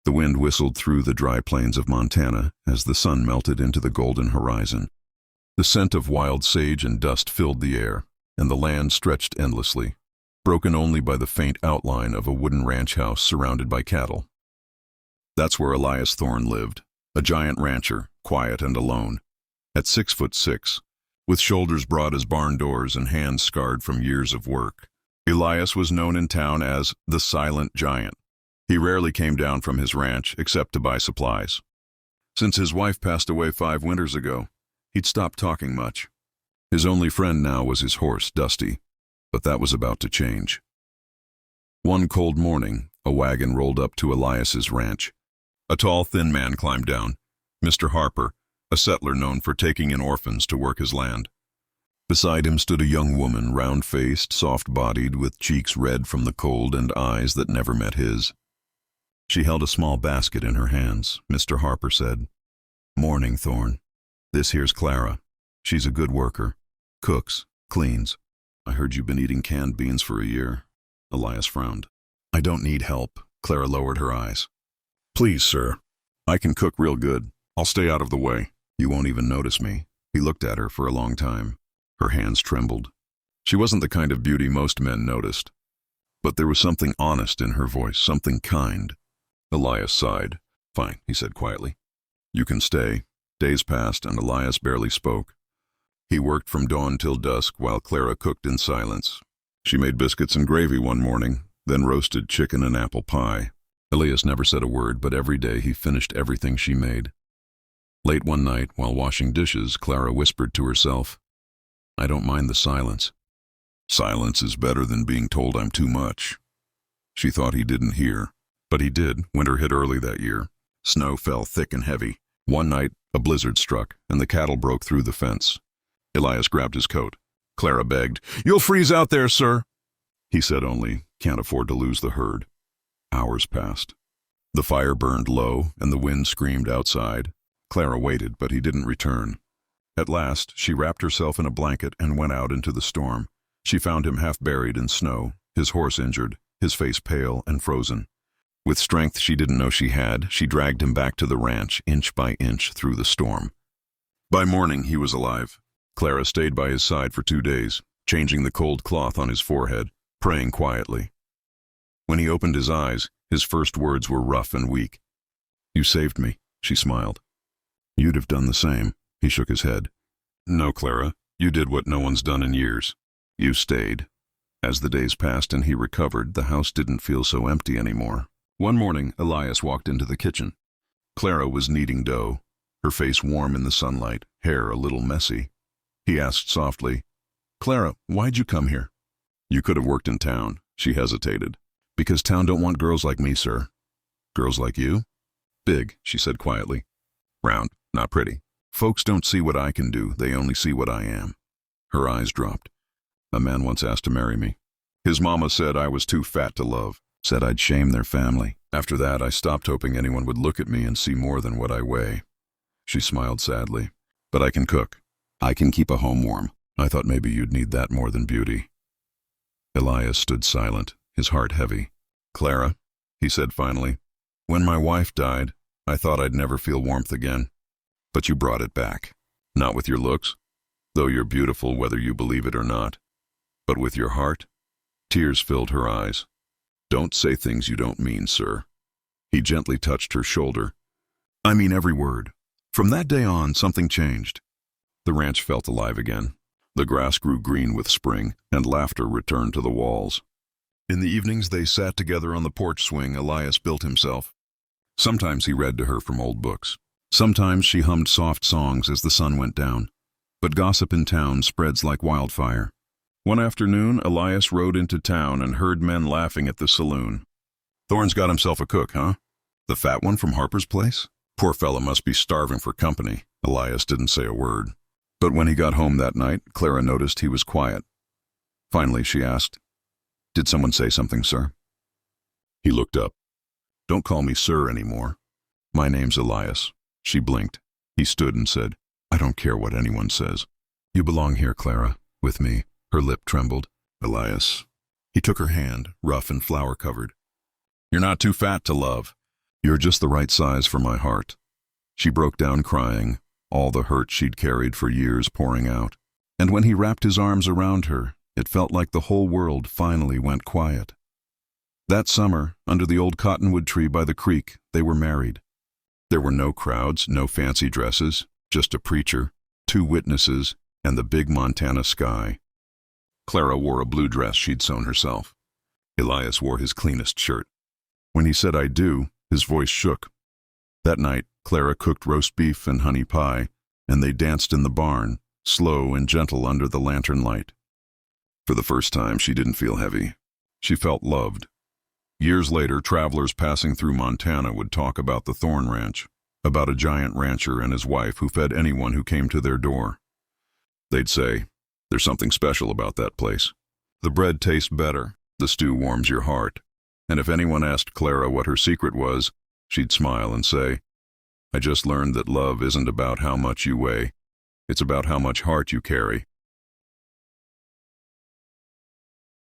The wind whistled through the dry plains of Montana as the sun melted into the golden horizon. The scent of wild sage and dust filled the air, and the land stretched endlessly, broken only by the faint outline of a wooden ranch house surrounded by cattle. That's where Elias Thorn lived, a giant rancher, quiet and alone. At 6'6", with shoulders broad as barn doors and hands scarred from years of work, Elias was known in town as the Silent Giant. He rarely came down from his ranch except to buy supplies. Since his wife passed away 5 winters ago, he'd stopped talking much. His only friend now was his horse, Dusty, but that was about to change. One cold morning, a wagon rolled up to Elias's ranch. A tall, thin man climbed down, Mr. Harper, a settler known for taking in orphans to work his land. Beside him stood a young woman, round-faced, soft-bodied, with cheeks red from the cold and eyes that never met his. She held a small basket in her hands. Mr. Harper said, "Morning, Thorn. This here's Clara. She's a good worker. Cooks, cleans. I heard you've been eating canned beans for a year." Elias frowned. "I don't need help." Clara lowered her eyes. "Please, sir. I can cook real good. I'll stay out of the way. You won't even notice me." He looked at her for a long time. Her hands trembled. She wasn't the kind of beauty most men noticed. But there was something honest in her voice, something kind. Elias sighed. "Fine," he said quietly. "You can stay." Days passed, and Elias barely spoke. He worked from dawn till dusk while Clara cooked in silence. She made biscuits and gravy one morning, then roasted chicken and apple pie. Elias never said a word, but every day he finished everything she made. Late one night, while washing dishes, Clara whispered to herself, "I don't mind the silence. Silence is better than being told I'm too much." She thought he didn't hear, but he did. Winter hit early that year. Snow fell thick and heavy. One night, a blizzard struck, and the cattle broke through the fence. Elias grabbed his coat. Clara begged, "You'll freeze out there, sir." He said only, "Can't afford to lose the herd." Hours passed. The fire burned low, and the wind screamed outside. Clara waited, but he didn't return. At last, she wrapped herself in a blanket and went out into the storm. She found him half buried in snow, his horse injured, his face pale and frozen. With strength she didn't know she had, she dragged him back to the ranch, inch by inch through the storm. By morning, he was alive. Clara stayed by his side for 2 days, changing the cold cloth on his forehead, praying quietly. When he opened his eyes, his first words were rough and weak. "You saved me," she smiled. "You'd have done the same." He shook his head. "No, Clara, you did what no one's done in years. You stayed." As the days passed and he recovered, the house didn't feel so empty anymore. One morning, Elias walked into the kitchen. Clara was kneading dough, her face warm in the sunlight, hair a little messy. He asked softly, "Clara, why'd you come here?" "You could have worked in town." She hesitated. "Because town don't want girls like me, sir." "Girls like you?" "Big," she said quietly. "Round, not pretty. Folks don't see what I can do, they only see what I am." Her eyes dropped. "A man once asked to marry me. His mama said I was too fat to love, said I'd shame their family. After that, I stopped hoping anyone would look at me and see more than what I weigh." She smiled sadly. "But I can cook. I can keep a home warm. I thought maybe you'd need that more than beauty." Elias stood silent, his heart heavy. "Clara," he said finally, "when my wife died, I thought I'd never feel warmth again. But you brought it back. Not with your looks, though you're beautiful whether you believe it or not, but with your heart." Tears filled her eyes. "Don't say things you don't mean, sir." He gently touched her shoulder. "I mean every word." From that day on, something changed. The ranch felt alive again. The grass grew green with spring, and laughter returned to the walls. In the evenings they sat together on the porch swing Elias built himself. Sometimes he read to her from old books. Sometimes she hummed soft songs as the sun went down. But gossip in town spreads like wildfire. One afternoon, Elias rode into town and heard men laughing at the saloon. "Thorn's got himself a cook, huh? The fat one from Harper's place? Poor fella must be starving for company." Elias didn't say a word. But when he got home that night, Clara noticed he was quiet. Finally, she asked, "Did someone say something, sir?" He looked up. "Don't call me sir anymore. My name's Elias." She blinked. He stood and said, "I don't care what anyone says. You belong here, Clara, with me." Her lip trembled. "Elias." He took her hand, rough and flour-covered. "You're not too fat to love. "You're just the right size for my heart." She broke down crying, all the hurt she'd carried for years pouring out. And when he wrapped his arms around her, it felt like the whole world finally went quiet. That summer, under the old cottonwood tree by the creek, they were married. There were no crowds, no fancy dresses, just a preacher, 2 witnesses, and the big Montana sky. Clara wore a blue dress she'd sewn herself. Elias wore his cleanest shirt. When he said "I do," his voice shook. That night, Clara cooked roast beef and honey pie, and they danced in the barn, slow and gentle under the lantern light. For the first time, she didn't feel heavy. She felt loved. Years later, travelers passing through Montana would talk about the Thorn Ranch, about a giant rancher and his wife who fed anyone who came to their door. They'd say, "There's something special about that place. The bread tastes better, the stew warms your heart." And if anyone asked Clara what her secret was, she'd smile and say, "I just learned that love isn't about how much you weigh. It's about how much heart you carry."